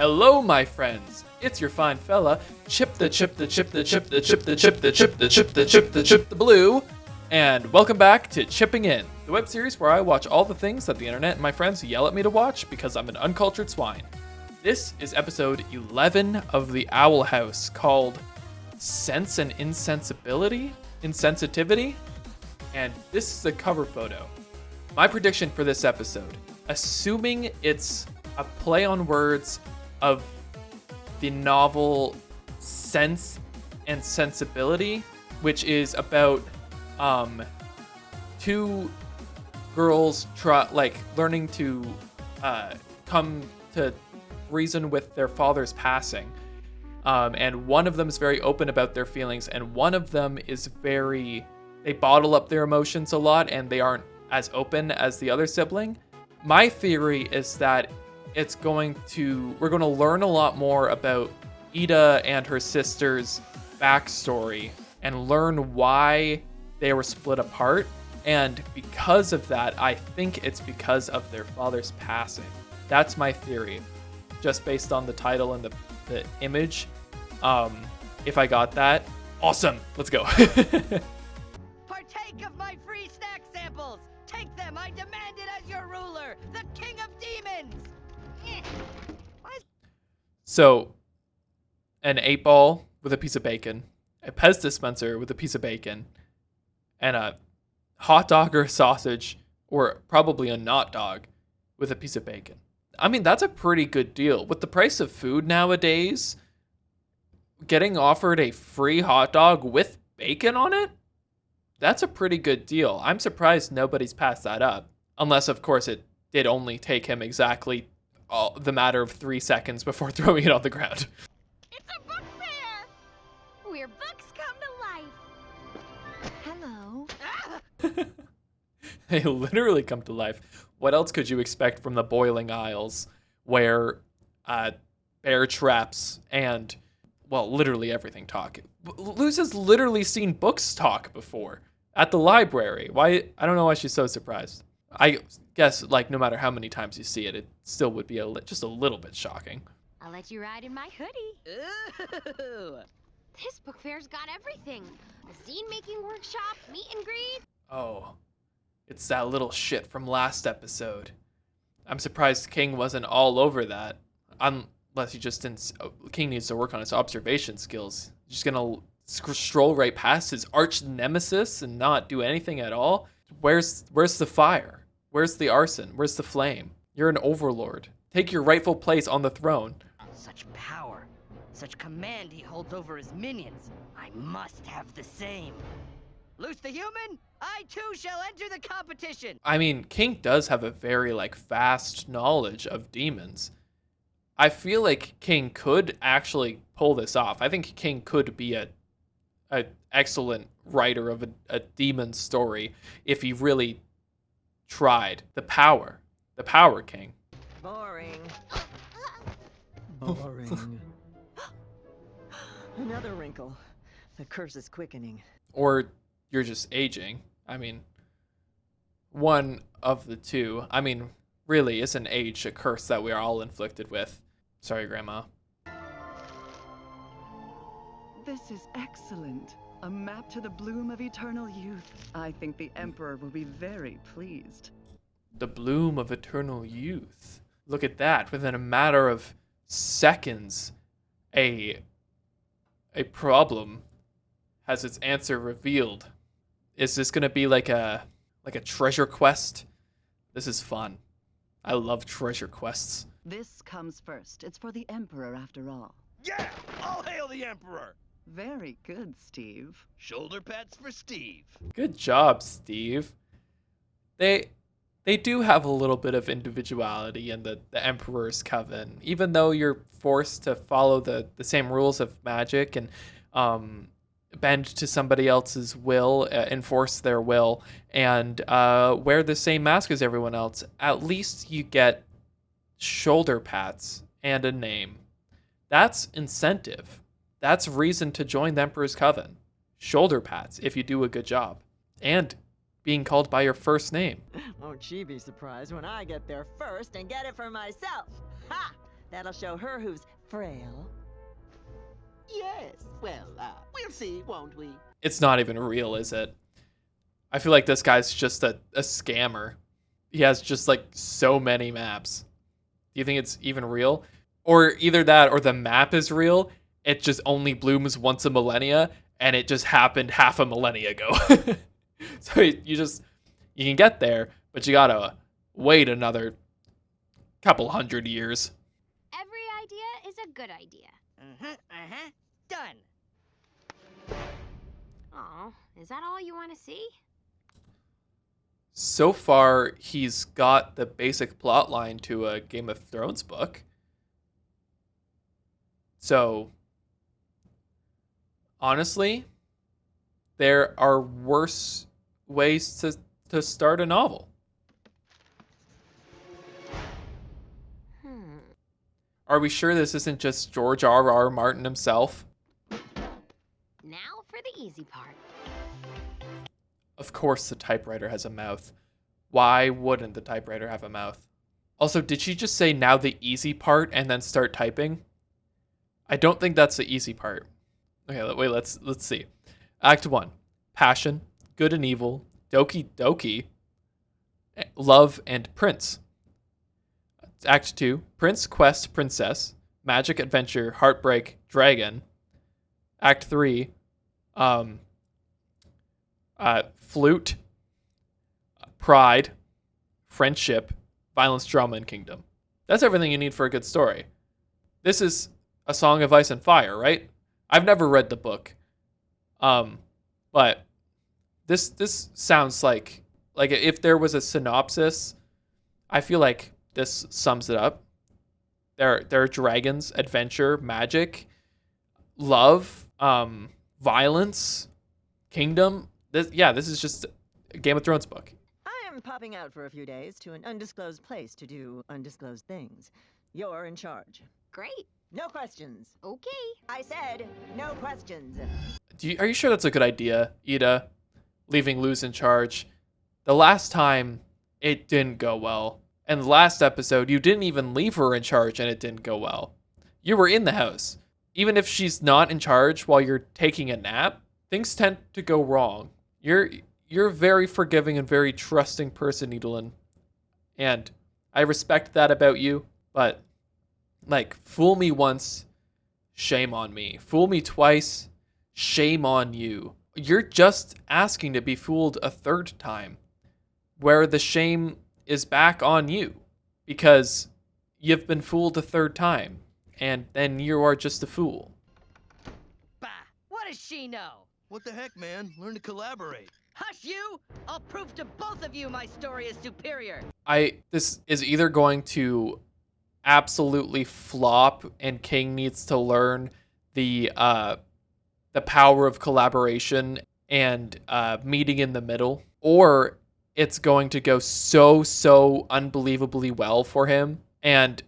Hello, my friends. It's your fine fella, ChipTheBlue, and welcome back to Chipping In, the web series where I watch all the things that the internet and my friends yell at me to watch because I'm an uncultured swine. This is episode 11 of The Owl House, called Sense and Insensitivity, and this is the cover photo. My prediction for this episode, assuming it's a play on words of the novel Sense and Sensibility, which is about two girls learning to come to reason with their father's passing, and one of them is very open about their feelings, and one of them is they bottle up their emotions a lot and they aren't as open as the other sibling. My theory is that we're going to learn a lot more about Ida and her sister's backstory and learn why they were split apart. And because of that, I think it's because of their father's passing. That's my theory, just based on the title and the image. If I got that, awesome. Let's go. Partake of my free snack samples. Take them. I demand it as your ruler, the king of demons. So, an 8-ball with a piece of bacon, a Pez dispenser with a piece of bacon, and a hot dog or a sausage, or probably a not dog, with a piece of bacon. I mean, that's a pretty good deal. With the price of food nowadays, getting offered a free hot dog with bacon on it, that's a pretty good deal. I'm surprised nobody's passed that up. Unless, of course, it did only take him exactly the matter of 3 seconds before throwing it on the ground. It's a book fair where books come to life. Hello. They literally come to life. What else could you expect from the boiling aisles where bear traps and, well, literally everything talk? Luz has literally seen books talk before at the library. Why? I don't know why she's so surprised. I guess, no matter how many times you see it, it still would be just a little bit shocking. I'll let you ride in my hoodie. Ooh. This book fair's got everything. A zine-making workshop, meet and greet. Oh, it's that little shit from last episode. I'm surprised King wasn't all over that. Unless he just didn't. King needs to work on his observation skills. He's just gonna stroll right past his arch nemesis and not do anything at all. Where's the fire? Where's the arson? Where's the flame? You're an overlord. Take your rightful place on the throne. Such power, such command he holds over his minions. I must have the same. Loose the human, I too shall enter the competition. I mean, King does have a very vast knowledge of demons. I feel like King could actually pull this off. I think King could be an excellent writer of a demon story if he really tried. The power King. Boring. Boring. Another wrinkle. The curse is quickening. Or you're just aging. I mean, one of the two. I mean, really, isn't age a curse that we are all inflicted with? Sorry, Grandma. This is excellent. A map to the bloom of eternal youth. I think the Emperor will be very pleased. The bloom of eternal youth. Look at that. Within a matter of seconds, a problem has its answer revealed. Is this going to be like a treasure quest? This is fun. I love treasure quests. This comes first. It's for the Emperor after all. Yeah! All hail the Emperor! Very good, Steve. Shoulder pats for Steve. Good job, Steve. They do have a little bit of individuality in the Emperor's Coven, even though you're forced to follow the same rules of magic and bend to somebody else's will, enforce their will, and wear the same mask as everyone else. At least you get shoulder pats and a name. That's incentive. That's reason to join the Emperor's Coven. Shoulder pats if you do a good job. And being called by your first name. Won't she be surprised when I get there first and get it for myself? Ha! That'll show her who's frail. Yes, well, we'll see, won't we? It's not even real, is it? I feel like this guy's just a scammer. He has just like so many maps. Do you think it's even real? Or either that or the map is real. It just only blooms once a millennia and it just happened half a millennia ago. So you can get there, but you gotta wait another couple hundred years. Every idea is a good idea. Done. Aw, is that all you want to see? So far, he's got the basic plot line to a Game of Thrones book. So, honestly, there are worse ways to start a novel. Are we sure this isn't just George R.R. Martin himself? Now for the easy part. Of course the typewriter has a mouth. Why wouldn't the typewriter have a mouth? Also, did she just say now the easy part and then start typing? I don't think that's the easy part. Okay, wait, let's see. Act 1. Passion, Good and Evil, Doki Doki, Love, and Prince. Act 2. Prince, Quest, Princess, Magic, Adventure, Heartbreak, Dragon. Act 3. Flute, Pride, Friendship, Violence, Drama, and Kingdom. That's everything you need for a good story. This is A Song of Ice and Fire, right? I've never read the book. But this sounds like if there was a synopsis, I feel like this sums it up. There are dragons, adventure, magic, love, violence, kingdom. This is just a Game of Thrones book. I am popping out for a few days to an undisclosed place to do undisclosed things. You're in charge. Great. No questions. Okay. I said no questions. Are you sure that's a good idea, Ida? Leaving Luz in charge. The last time, it didn't go well. And the last episode, you didn't even leave her in charge and it didn't go well. You were in the house. Even if she's not in charge while you're taking a nap, things tend to go wrong. You're a very forgiving and very trusting person, Edelin. And I respect that about you, but fool me once, shame on me. Fool me twice, shame on you. You're just asking to be fooled a third time, where the shame is back on you because you've been fooled a third time, and then you are just a fool. Bah! What does she know? What the heck, man? Learn to collaborate. Hush you! I'll prove to both of you my story is superior. This is either going to absolutely flop, and King needs to learn the power of collaboration and meeting in the middle, or it's going to go so unbelievably well for him, and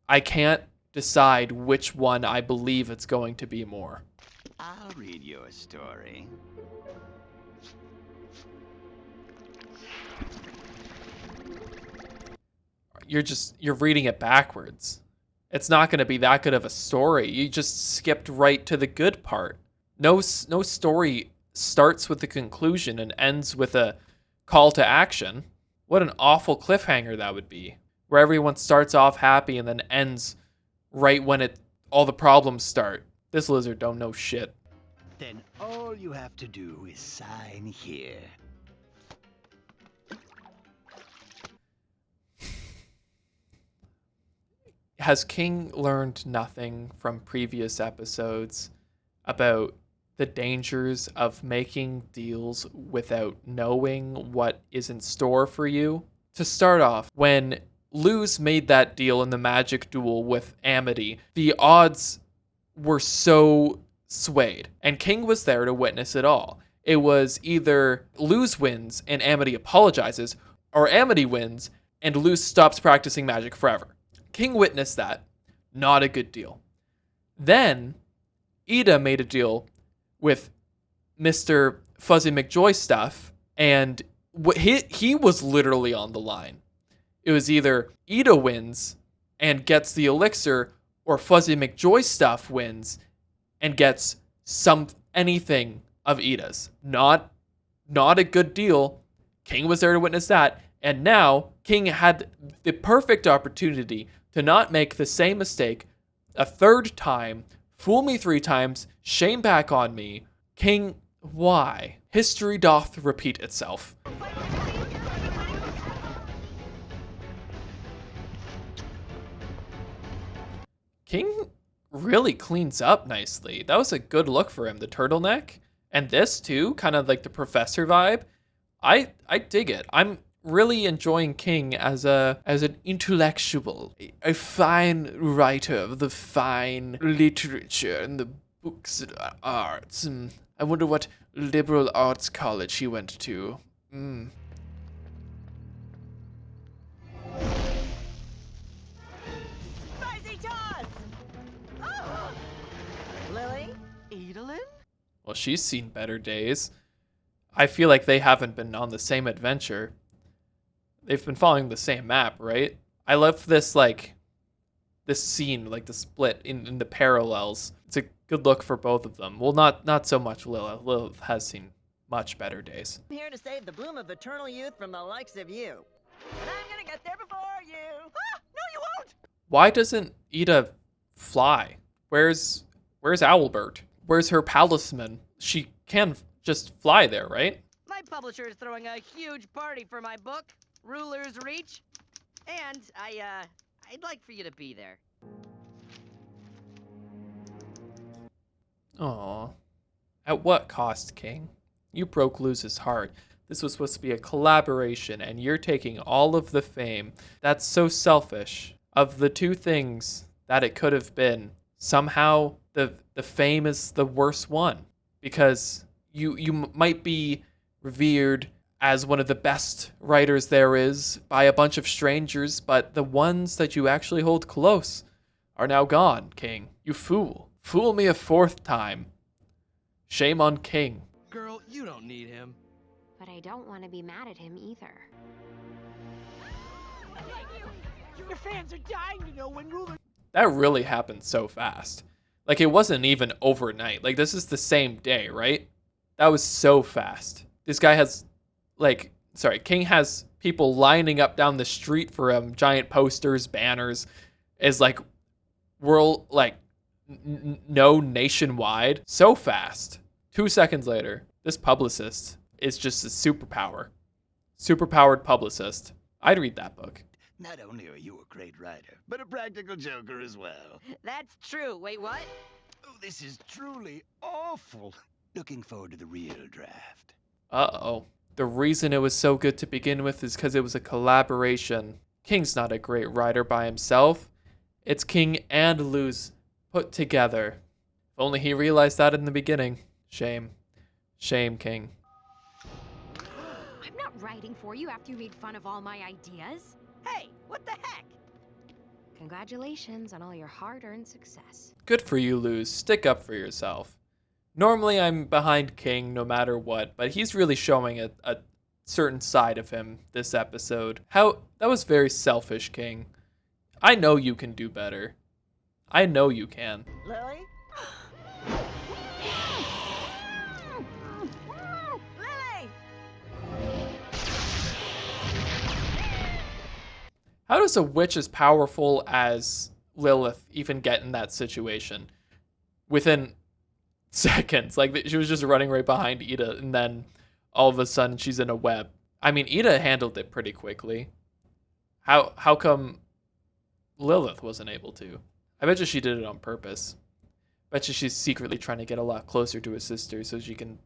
I can't decide which one I believe it's going to be more. I'll read your story. You're reading it backwards. It's not going to be that good of a story. You just skipped right to the good part. No story starts with the conclusion and ends with a call to action. What an awful cliffhanger that would be, where everyone starts off happy and then ends right when all the problems start. This lizard don't know shit. Then all you have to do is sign here. Has King learned nothing from previous episodes about the dangers of making deals without knowing what is in store for you? To start off, when Luz made that deal in the magic duel with Amity, the odds were so swayed, and King was there to witness it all. It was either Luz wins and Amity apologizes, or Amity wins and Luz stops practicing magic forever. King witnessed that. Not a good deal. Then, Ida made a deal with Mr. Fuzzy McJoy stuff, and he was literally on the line. It was either Ida wins and gets the elixir, or Fuzzy McJoy stuff wins and gets anything of Ida's. Not a good deal. King was there to witness that, and now King had the perfect opportunity to not make the same mistake a third time, fool me 3 times, shame back on me. King, why? History doth repeat itself. King really cleans up nicely. That was a good look for him. The turtleneck, and this too, kind of like the professor vibe. I dig it. I'm really enjoying King as an intellectual, a fine writer of the fine literature and the books and arts. I wonder what liberal arts college he went to. Spicy toss! Oh! Lily? Adolin? Well, she's seen better days. I feel like they haven't been on the same adventure. They've been following the same map, right? I love this, like, this scene, like the split in the parallels. It's a good look for both of them. Well, not so much Lilith. Lilith has seen much better days. I'm here to save the bloom of eternal youth from the likes of you. And I'm gonna get there before you. Ah! No, you won't! Why doesn't Ida fly? Where's Owlbert? Where's her palisman? She can just fly there, right? My publisher is throwing a huge party for my book, Ruler's Reach. And I'd like for you to be there. Aw. At what cost, King? You broke Luz's heart. This was supposed to be a collaboration, and you're taking all of the fame. That's so selfish. Of the 2 things that it could have been, somehow the fame is the worst one. Because you might be revered as one of the best writers there is by a bunch of strangers, but the ones that you actually hold close are now gone, King. You fool. Fool me a 4th time. Shame on King. Girl, you don't need him. But I don't want to be mad at him either. Your fans are dying to know when Ruler. That really happened so fast. Like, it wasn't even overnight. Like, this is the same day, right? That was so fast. This guy has, King has people lining up down the street for him. Giant posters, banners. Is like, no nationwide. So fast. 2 seconds later, this publicist is just a superpower. Superpowered publicist. I'd read that book. Not only are you a great writer, but a practical joker as well. That's true. Wait, what? Oh, this is truly awful. Looking forward to the real draft. Uh-oh. The reason it was so good to begin with is because it was a collaboration. King's not a great writer by himself. It's King and Luz put together. If only he realized that in the beginning. Shame. Shame, King. I'm not writing for you after you made fun of all my ideas. Hey, what the heck? Congratulations on all your hard-earned success. Good for you, Luz. Stick up for yourself. Normally I'm behind King no matter what, but he's really showing a certain side of him this episode. That was very selfish, King. I know you can do better. I know you can. Lily? Lily! How does a witch as powerful as Lilith even get in that situation? Within seconds. Like, she was just running right behind Ida, and then all of a sudden she's in a web. I mean, Ida handled it pretty quickly. How come Lilith wasn't able to? I bet you she did it on purpose. Bet you she's secretly trying to get a lot closer to his sister so she can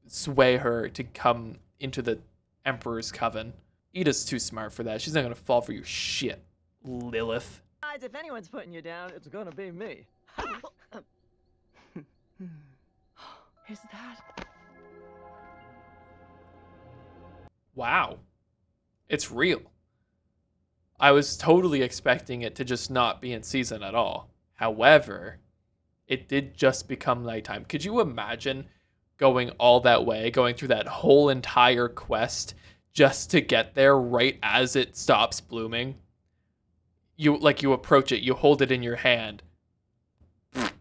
sway her to come into the Emperor's Coven. Ida's too smart for that. She's not gonna fall for your shit, Lilith. Guys, if anyone's putting you down, it's gonna be me. Is that? Wow. It's real. I was totally expecting it to just not be in season at all. However, it did just become nighttime. Could you imagine going all that way, going through that whole entire quest just to get there right as it stops blooming? you approach it, you hold it in your hand.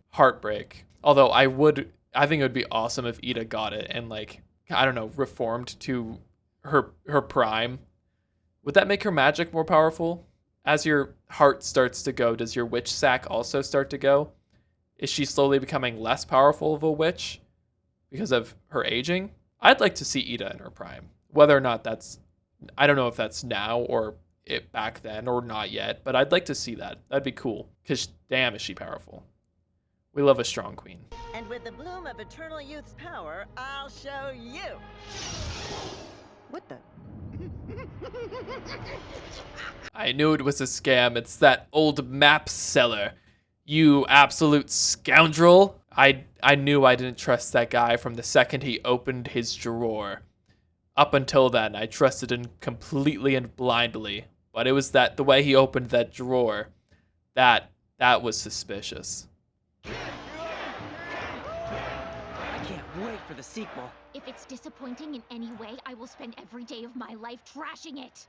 Heartbreak. Although I think it would be awesome if Ida got it and like, I don't know, reformed to her prime. Would that make her magic more powerful? As your heart starts to go, does your witch sack also start to go? Is she slowly becoming less powerful of a witch because of her aging? I'd like to see Ida in her prime. Whether or not I don't know if that's now or it back then or not yet, but I'd like to see that. That'd be cool, because damn is she powerful. We love a strong queen. And with the bloom of eternal youth's power, I'll show you. What the? I knew it was a scam. It's that old map seller. You absolute scoundrel. I knew I didn't trust that guy from the second he opened his drawer. Up until then, I trusted him completely and blindly. But it was the way he opened that drawer, that was suspicious. I can't wait for the sequel. If it's disappointing in any way, I will spend every day of my life trashing it.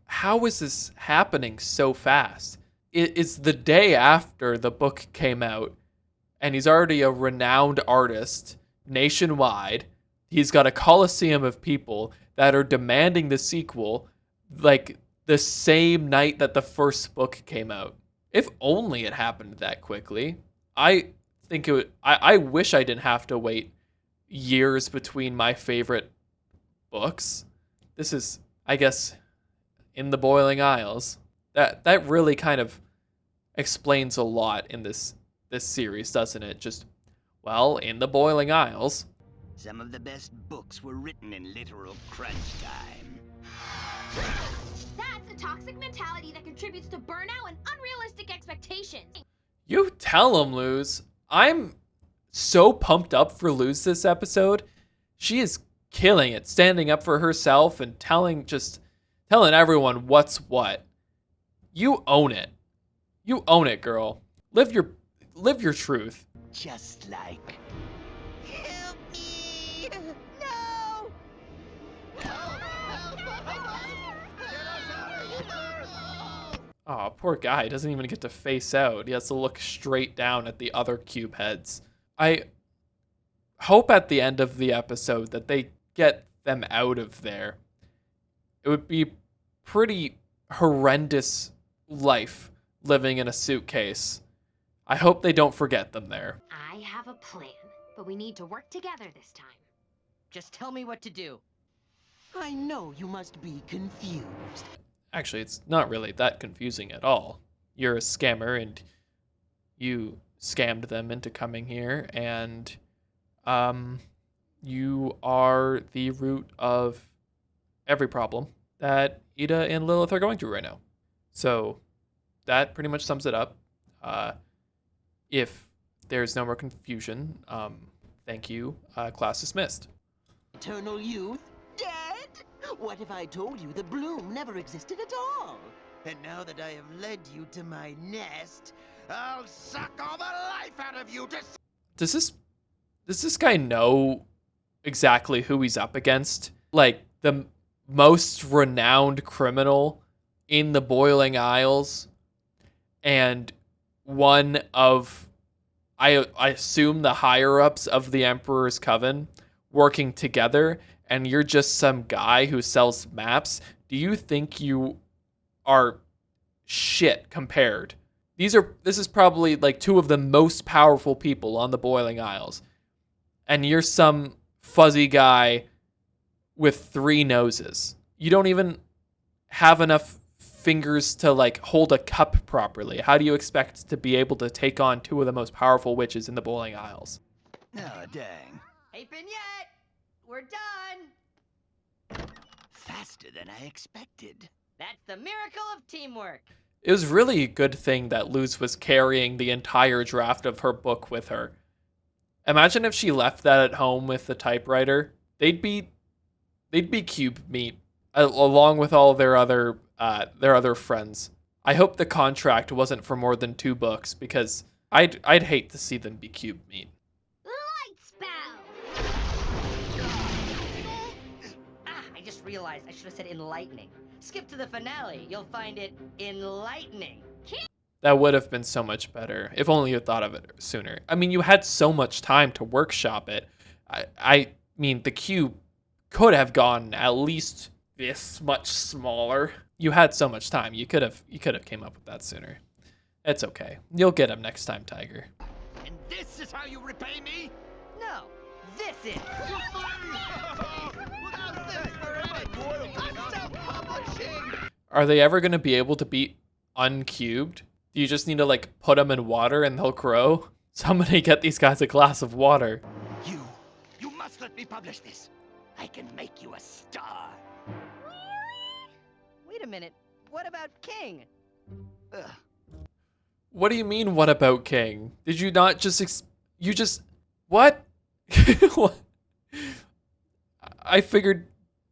How is this happening so fast? It's the day after the book came out, and he's already a renowned artist nationwide. He's got a coliseum of people that are demanding the sequel, like the same night that the first book came out. If only it happened that quickly. I think it would. I wish I didn't have to wait years between my favorite books. This is, I guess, In the Boiling Isles. That really kind of explains a lot in this series, doesn't it? Just, well, in the Boiling Isles. Some of the best books were written in literal crunch time. That's a toxic mentality that contributes to burnout and unrealistic expectations. You tell him, Luz. I'm so pumped up for Luz this episode. She is killing it, standing up for herself and telling everyone what's what. You own it. You own it, girl. Live your truth. Just like... Help me! No! Aw, poor guy. He doesn't even get to face out. He has to look straight down at the other cube heads. I hope at the end of the episode that they get them out of there. It would be pretty horrendous life living in a suitcase. I hope they don't forget them there. I have a plan, but we need to work together this time. Just tell me what to do. I know you must be confused. Actually, it's not really that confusing at all. You're a scammer and you scammed them into coming here, and you are the root of every problem that Ida and Lilith are going through right now. So that pretty much sums it up. If there's no more confusion, thank you. Class dismissed. Eternal youth? Dead? What if I told you the bloom never existed at all? And now that I have led you to my nest, I'll suck all the life out of you to... Does this guy know exactly who he's up against? Like, the most renowned criminal in the Boiling Isles, and one of, I assume, the higher-ups of the Emperor's Coven working together, and you're just some guy who sells maps? Do you think you are shit compared? This is probably like two of the most powerful people on the Boiling Isles, and you're some fuzzy guy with 3 noses. You don't even have enough fingers to like hold a cup properly. How do you expect to be able to take on 2 of the most powerful witches in the Boiling Isles? Oh, dang. Ain't been yet. We're done. Faster than I expected. That's the miracle of teamwork. It was really a good thing that Luz was carrying the entire draft of her book with her. Imagine if she left that at home with the typewriter. They'd be cube meat, along with all their other friends. I hope the contract wasn't for more than 2 books, because I'd hate to see them be cube meat. Light spell! I just realized I should have said enlightening. Skip to the finale. You'll find it enlightening. That would have been so much better if only you had thought of it sooner. I mean, you had so much time to workshop it. I mean, the cube could have gone at least this much smaller. You had so much time. You could have came up with that sooner. It's okay. You'll get him next time, Tiger. And this is how you repay me? No, this is. Are they ever going to be able to be uncubed? Do you just need to like put them in water and they'll grow? Somebody get these guys a glass of water. You must let me publish this. I can make you a star. Wait a minute. What about King? Ugh. What do you mean, what about King? Did you not just you just what? What? I figured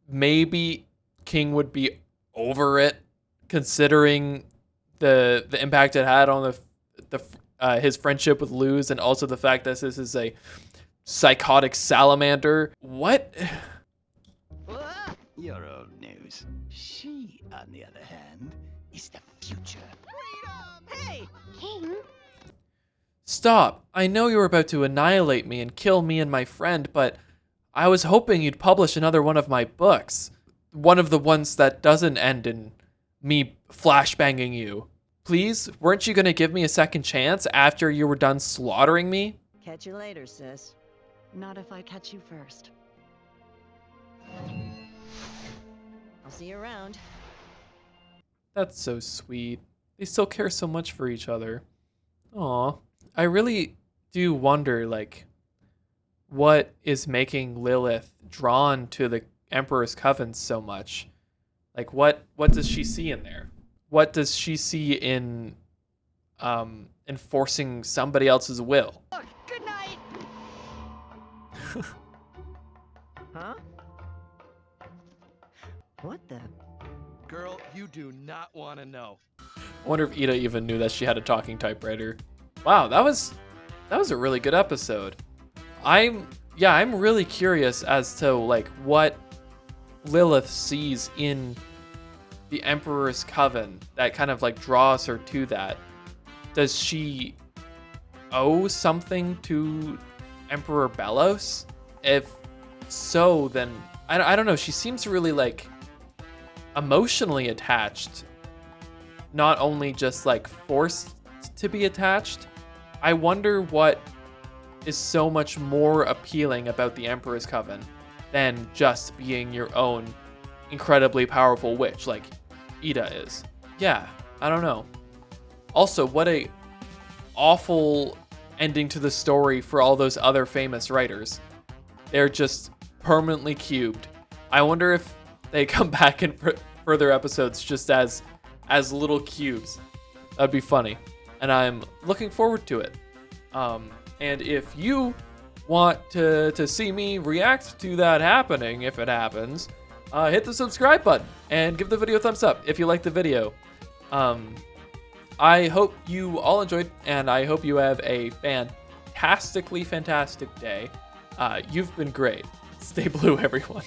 maybe King would be over it, considering the impact it had on his friendship with Luz, and also the fact that this is a psychotic salamander. What? You're old news. She, on the other hand, is the future. Hey! King? Stop. I know you were about to annihilate me and kill me and my friend, but I was hoping you'd publish another one of my books. One of the ones that doesn't end in me flashbanging you. Please, weren't you going to give me a second chance after you were done slaughtering me? Catch you later, sis. Not if I catch you first. I'll see you around. That's so sweet. They still care so much for each other. Aw. I really do wonder, like, what is making Lilith drawn to the Emperor's Coven so much? Like, what does she see in there? What does she see in enforcing somebody else's will? Look, good night! Huh? What the? Girl, you do not want to know. I wonder if Ida even knew that she had a talking typewriter. Wow, that was a really good episode. I'm really curious as to like what Lilith sees in the Emperor's Coven that kind of like draws her to that. Does she owe something to Emperor Belos? If so, then I don't know. She seems really like emotionally attached, not only just like forced to be attached. I wonder what is so much more appealing about the Emperor's Coven than just being your own incredibly powerful witch like Ida is. Yeah, I don't know. Also, what a awful ending to the story for all those other famous writers. They're just permanently cubed. I wonder if they come back in further episodes just as little cubes. That'd be funny. And I'm looking forward to it. And if you want to see me react to that happening, if it happens, hit the subscribe button and give the video a thumbs up if you like the video. I hope you all enjoyed, and I hope you have a fantastic day. You've been great. Stay blue, everyone.